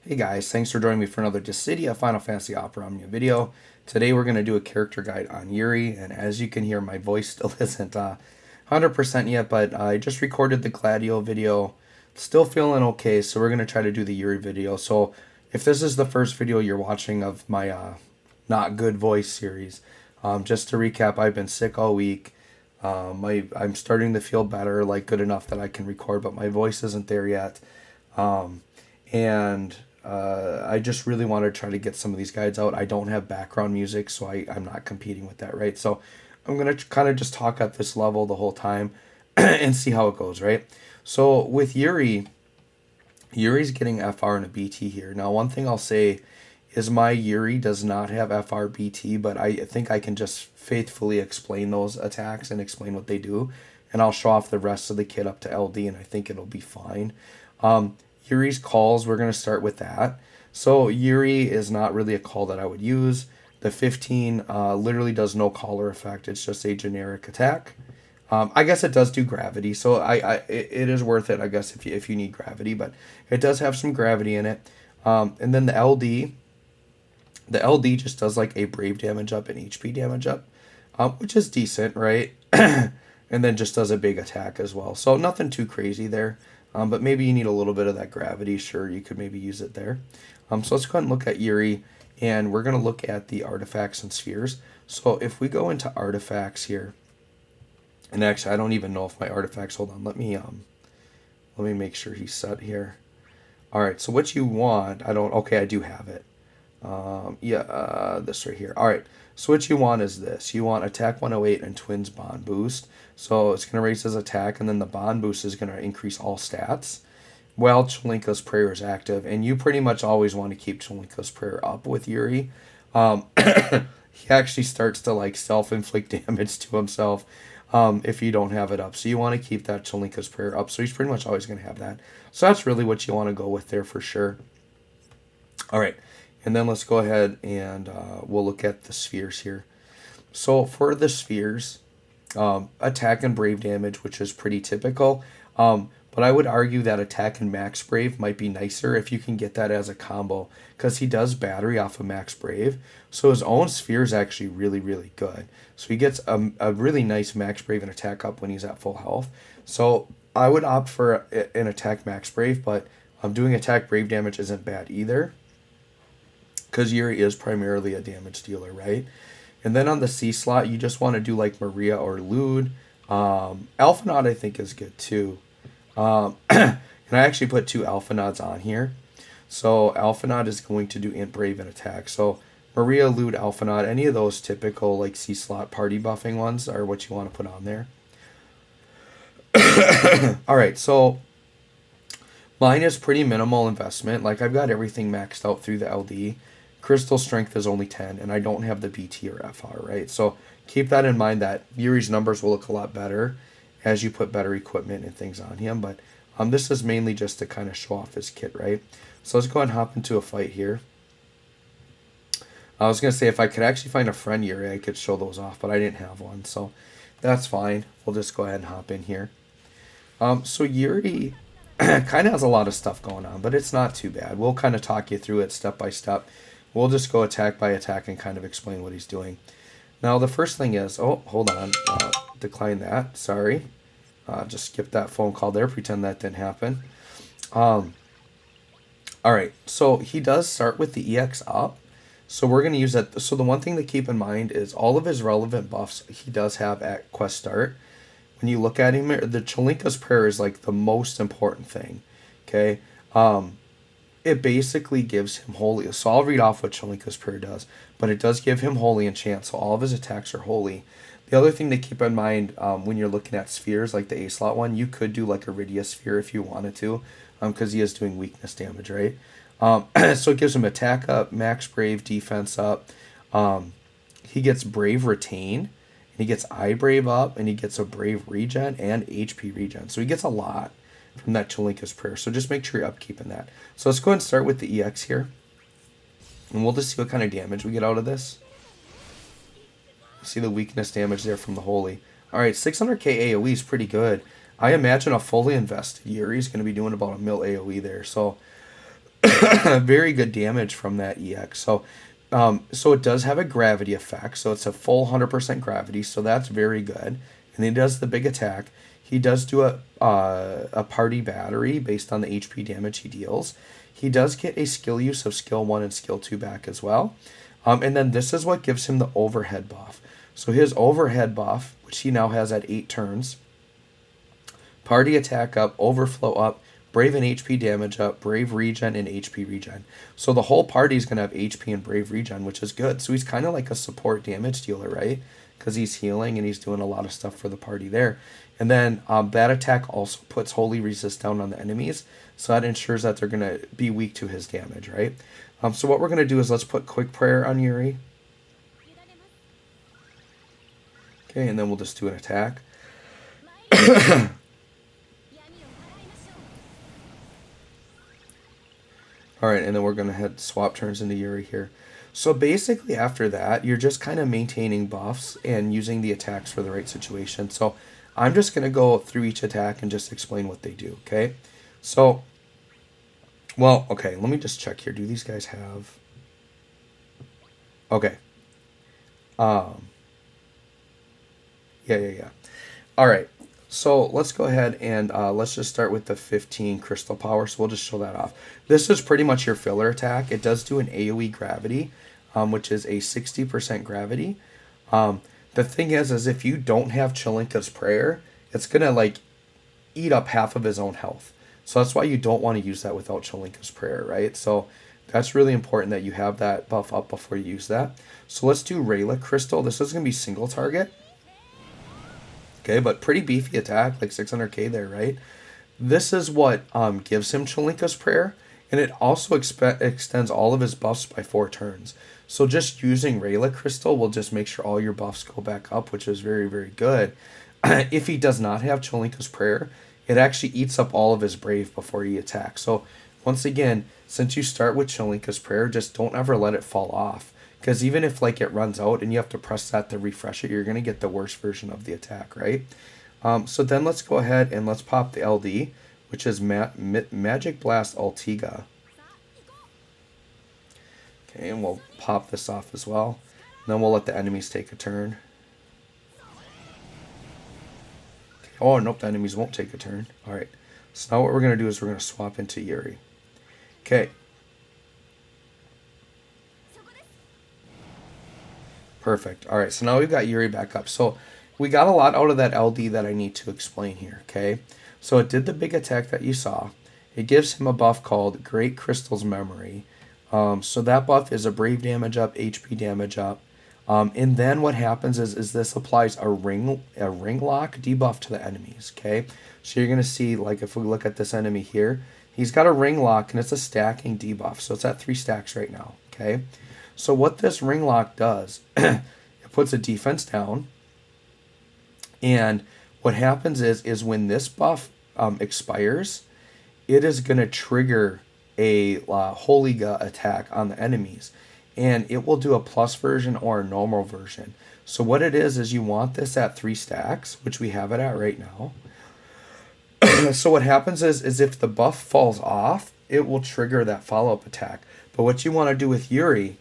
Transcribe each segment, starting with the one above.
Hey guys, thanks for joining me for another Dissidia Final Fantasy Opera Omnia video. Today we're going to do a character guide on Yuri, and as you can hear, my voice still isn't 100% yet, but I just recorded the Gladio video. Still feeling okay, so we're going to try to do the Yuri video. So if this is the first video you're watching of my not good voice series, just to recap, I've been sick all week. I'm starting to feel better, like good enough that I can record, but my voice isn't there yet. I just really want to try to get some of these guides out. I don't have background music, so I'm not competing with that, right? So I'm going to kind of just talk at this level the whole time and see how it goes, right? So with Yuri's getting FR and a BT here. Now, one thing I'll say is my Yuri does not have FR BT, but I think I can just faithfully explain those attacks and explain what they do. And I'll show off the rest of the kit up to LD, and I think it'll be fine. Yuri's calls, we're going to start with that. So Yuri is not really a call that I would use. The 15 literally does no caller effect. It's just a generic attack. I guess it does do gravity, so it is worth it, I guess, if you need gravity. But it does have some gravity in it. And then the LD just does like a brave damage up and HP damage up, which is decent, right? And then just does a big attack as well. So nothing too crazy there. But maybe you need a little bit of that gravity. Sure, you could maybe use it there. So let's go ahead and look at Yuri, and we're going to look at the artifacts and spheres. So if we go into artifacts here, and actually I don't even know if my artifacts, hold on, let me make sure he's set here. All right, so what you want, okay, I do have it. This right here. All right, so what you want is this. You want attack 108 and twins bond boost. So it's going to raise his attack, and then the bond boost is going to increase all stats while Cholinka's Prayer is active. And you pretty much always want to keep Cholinka's Prayer up with Yuri. He actually starts to like self-inflict damage to himself if you don't have it up. So you want to keep that Cholinka's Prayer up. So he's pretty much always going to have that. So that's really what you want to go with there for sure. All right. And then let's go ahead and we'll look at the spheres here. So for the spheres, attack and brave damage, which is pretty typical. But I would argue that attack and max brave might be nicer if you can get that as a combo, because he does battery off of max brave. So his own sphere is actually really, really good. So he gets a really nice max brave and attack up when he's at full health. So I would opt for an attack max brave, but doing attack brave damage isn't bad either, because Yuri is primarily a damage dealer, right? And then on the C slot, you just want to do like Maria or Lude. Alphanaud, I think, is good too. And I actually put 2 Alphanaud's on here. So Alphanaud is going to do int brave and attack. So Maria, Lude, Alphanaud, any of those typical like C slot party buffing ones are what you want to put on there. All right, so mine is pretty minimal investment. Like I've got everything maxed out through the LD. Crystal strength is only 10, and I don't have the BT or FR, right? So keep that in mind, that Yuri's numbers will look a lot better as you put better equipment and things on him. But this is mainly just to kind of show off his kit, right? So let's go ahead and hop into a fight here. I was going to say if I could actually find a friend Yuri, I could show those off, but I didn't have one. So that's fine. We'll just go ahead and hop in here. So Yuri kind of has a lot of stuff going on, but it's not too bad. We'll kind of talk you through it step by step. We'll just go attack by attack and kind of explain what he's doing. Now, the first thing is... Oh, hold on. Decline that. Sorry. Just skip that phone call there. Pretend that didn't happen. All right. So he does start with the EX up. So we're going to use that. So the one thing to keep in mind is all of his relevant buffs he does have at quest start. When you look at him, the Cholinka's Prayer is like the most important thing. Okay? It basically gives him holy. So I'll read off what Cholinka's Prayer does, but it does give him holy enchant, so all of his attacks are holy. The other thing to keep in mind when you're looking at spheres, like the A slot one, you could do like a Rydia sphere if you wanted to, because he is doing weakness damage, right? So it gives him attack up, max brave, defense up. He gets brave retain, and he gets eye brave up, and he gets a brave regen and HP regen. So he gets a lot from that Cholinka's Prayer. So just make sure you're upkeeping that. So let's go ahead and start with the EX here. And we'll just see what kind of damage we get out of this. See the weakness damage there from the Holy. Alright, 600k AoE is pretty good. I imagine a fully invested Yuri is going to be doing about a mil AoE there. So Very good damage from that EX. So it does have a gravity effect. So it's a full 100% gravity. So that's very good. And he does the big attack. He does do a party battery based on the HP damage he deals. He does get a skill use of skill 1 and skill 2 back as well. And then this is what gives him the overhead buff. So his overhead buff, which he now has at 8 turns, party attack up, overflow up, brave and HP damage up, brave regen and HP regen. So the whole party is going to have HP and brave regen, which is good. So he's kind of like a support damage dealer, right? Because he's healing and he's doing a lot of stuff for the party there. And then that attack also puts holy resist down on the enemies. So that ensures that they're going to be weak to his damage, right? So what we're going to do is let's put quick prayer on Yuri. Okay, and then we'll just do an attack. Alright, and then we're going to head swap turns into Yuri here. So basically after that, you're just kind of maintaining buffs and using the attacks for the right situation. So I'm just going to go through each attack and just explain what they do, okay? So, well, okay, let me just check here. Do these guys have... Okay. Yeah. Alright. So let's go ahead and let's just start with the 15 crystal power. So we'll just show that off. This is pretty much your filler attack. It does do an AoE gravity, which is a 60% gravity. The thing is if you don't have Chilinka's prayer, it's going to like eat up half of his own health. So that's why you don't want to use that without Chilinka's prayer, right? So that's really important that you have that buff up before you use that. So let's do Reyla Crystal. This is going to be single target. Okay, but pretty beefy attack, like 600k there, right? This is what gives him Chilinka's prayer, and it also extends all of his buffs by 4 turns. So just using Reyla Crystal will just make sure all your buffs go back up, which is very, very good. If he does not have Chilinka's prayer, it actually eats up all of his brave before he attacks. So once again, since you start with Chilinka's prayer, just don't ever let it fall off. Because even if like it runs out and you have to press that to refresh it, you're going to get the worst version of the attack, right? So then let's go ahead and let's pop the LD, which is Magic Blast Altiga. Okay, and we'll pop this off as well. And then we'll let the enemies take a turn. Okay. Oh, nope, the enemies won't take a turn. Alright, so now what we're going to do is we're going to swap into Yuri. Okay. Perfect. All right, so now we've got Yuri back up. So we got a lot out of that LD that I need to explain here, okay? So it did the big attack that you saw. It gives him a buff called Great Crystal's Memory. So that buff is a brave damage up, HP damage up. And then what happens is this applies a ring lock debuff to the enemies, okay? So you're going to see, like if we look at this enemy here, he's got a ring lock and it's a stacking debuff. So it's at 3 stacks right now, okay? So what this ring lock does, it puts a defense down, and what happens is when this buff expires, it is going to trigger a Holiga attack on the enemies, and it will do a plus version or a normal version. So what it is you want this at 3 stacks, which we have it at right now. So what happens is if the buff falls off, it will trigger that follow-up attack. But what you want to do with Yuri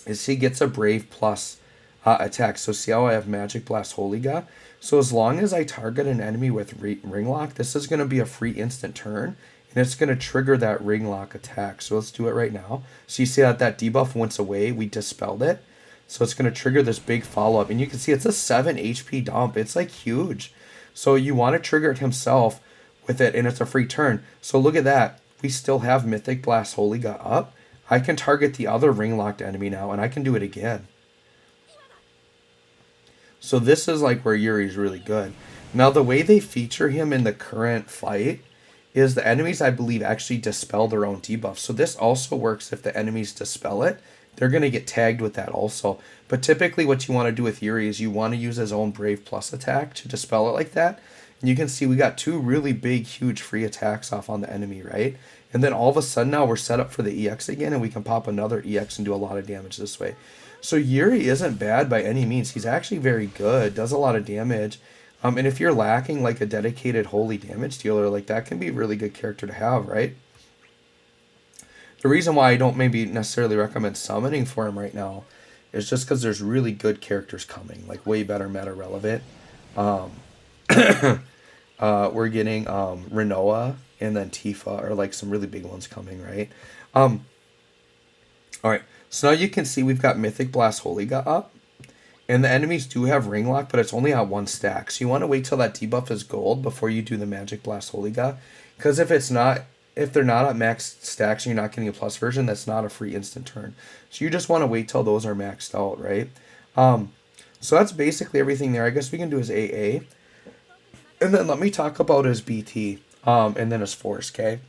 is he gets a Brave plus attack. So see how I have Magic Blast Holiga? So as long as I target an enemy with Ring Lock, this is going to be a free instant turn, and it's going to trigger that Ring Lock attack. So let's do it right now. So you see that debuff went away. We dispelled it. So it's going to trigger this big follow-up. And you can see it's a 7 HP dump. It's like huge. So you want to trigger it himself with it, and it's a free turn. So look at that. We still have Mythic Blast Holiga up. I can target the other ring-locked enemy now, and I can do it again. So this is like where Yuri's really good. Now, the way they feature him in the current fight is the enemies, I believe, actually dispel their own debuff. So this also works if the enemies dispel it. They're going to get tagged with that also. But typically what you want to do with Yuri is you want to use his own Brave Plus attack to dispel it like that. And you can see we got 2 really big, huge free attacks off on the enemy, right? And then all of a sudden now we're set up for the EX again, and we can pop another EX and do a lot of damage this way. So Yuri isn't bad by any means. He's actually very good, does a lot of damage. And if you're lacking like a dedicated holy damage dealer, like that can be a really good character to have, right? The reason why I don't maybe necessarily recommend summoning for him right now is just because there's really good characters coming, like way better meta relevant. Um, we're getting Renoa and then Tifa are like some really big ones coming, right? Um, all right, so now you can see we've got Mythic Blast Holy got up, and the enemies do have Ring Lock, but it's only at one stack. So you want to wait till that debuff is gold before you do the Magic Blast Holy God, because if they're not at max stacks and you're not getting a plus version, that's not a free instant turn. So you just want to wait till those are maxed out, right? So that's basically everything there. I guess we can do his AA. And then let me talk about his BT, and then his force, okay?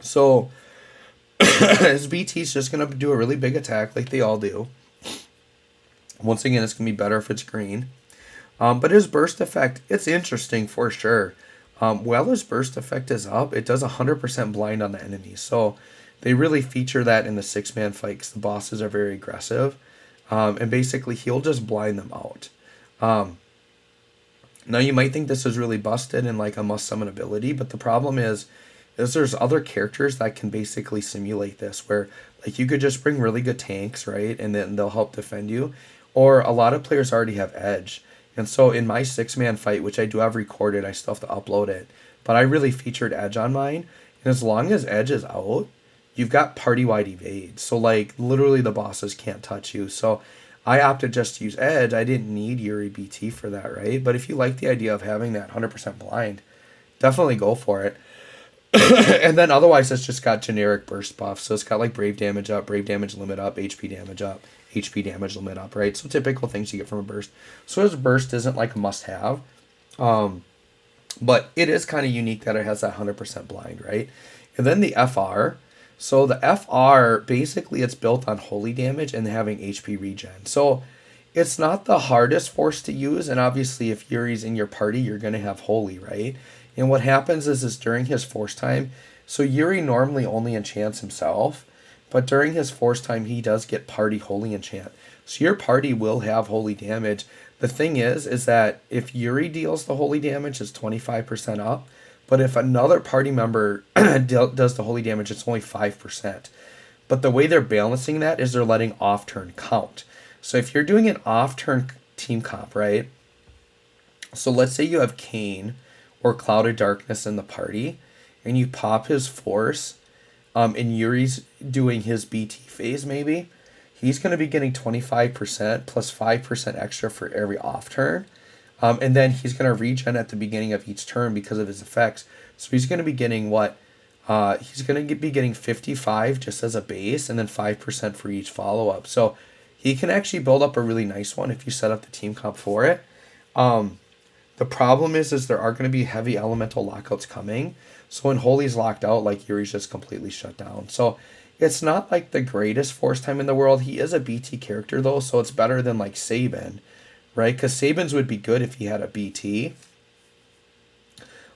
So his BT is just going to do a really big attack like they all do. Once again, it's going to be better if it's green. But his burst effect, it's interesting for sure. While his burst effect is up, it does 100% blind on the enemy. So they really feature that in the 6-man fight because the bosses are very aggressive. And basically, he'll just blind them out. Now, you might think this is really busted and like a must-summon ability, but the problem is there's other characters that can basically simulate this, where like you could just bring really good tanks, right, and then they'll help defend you. Or a lot of players already have Edge. And so in my 6-man fight, which I do have recorded, I still have to upload it, but I really featured Edge on mine. And as long as Edge is out, you've got party-wide evade. So like literally the bosses can't touch you. So I opted just to use Edge. I didn't need Yuri BT for that, right? But if you like the idea of having that 100% blind, definitely go for it. And then otherwise, it's just got generic burst buffs. So it's got like Brave Damage up, Brave Damage limit up, HP damage limit up, right? So typical things you get from a burst. So his burst isn't like a must-have. But it is kind of unique that it has that 100% blind, right? And then the FR. So the FR, basically it's built on holy damage and having HP regen. So it's not the hardest force to use, and obviously if Yuri's in your party, you're going to have holy, right? And what happens is during his force time, so Yuri normally only enchants himself, but during his force time, he does get party holy enchant. So your party will have holy damage. The thing is that if Yuri deals the holy damage, it's 25% up. But if another party member does the holy damage, it's only 5%. But the way they're balancing that is they're letting off-turn count. So if you're doing an off-turn team comp, right? So let's say you have Kane or Clouded Darkness in the party, and you pop his force, and Yuri's doing his BT phase maybe, he's going to be getting 25% plus 5% extra for every off-turn. And then he's going to regen at the beginning of each turn because of his effects. So he's going to be getting what? He's going to be getting 55 just as a base and then 5% for each follow-up. So he can actually build up a really nice one if you set up the team comp for it. The problem is there are going to be heavy elemental lockouts coming. So when Holy's locked out, like Yuri's just completely shut down. So it's not like the greatest force time in the world. He is a BT character though, so it's better than like Sabin. Right, because Sabin's would be good if he had a BT.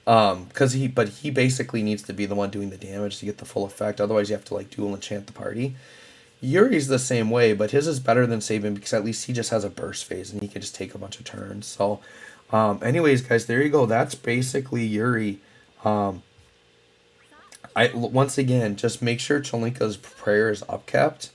But he basically needs to be the one doing the damage to get the full effect. Otherwise, you have to like dual enchant the party. Yuri's the same way, but his is better than Sabin because at least he just has a burst phase and he can just take a bunch of turns. So, anyways, guys, there you go. That's basically Yuri. Once again, just make sure Cholinka's prayer is upkept.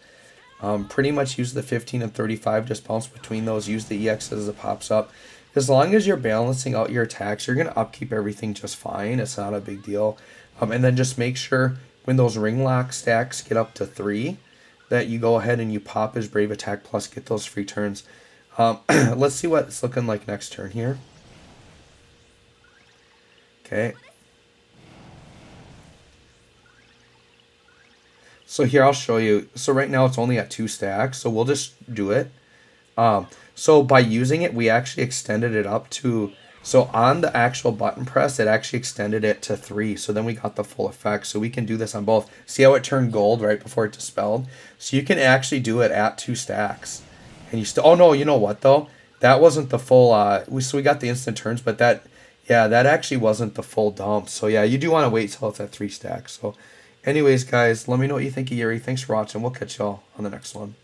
Pretty much use the 15 and 35, just bounce between those, use the EX as it pops up. As long as you're balancing out your attacks, you're going to upkeep everything just fine. It's not a big deal. And then just make sure when those ring lock stacks get up to 3, that you go ahead and you pop his Brave Attack Plus, get those free turns. Let's see what it's looking like next turn here. Okay. So here, I'll show you. So right now it's only at 2 stacks, so we'll just do it. So by using it, we actually extended it up to, so on the actual button press, it actually extended it to 3. So then we got the full effect. So we can do this on both. See how it turned gold right before it dispelled? So you can actually do it at 2 stacks. And you still, oh no, you know what though? That wasn't the full, so we got the instant turns, but that actually wasn't the full dump. So yeah, you do want to wait till it's at 3 stacks. So anyways, guys, let me know what you think of Yuri. Thanks for watching. We'll catch y'all on the next one.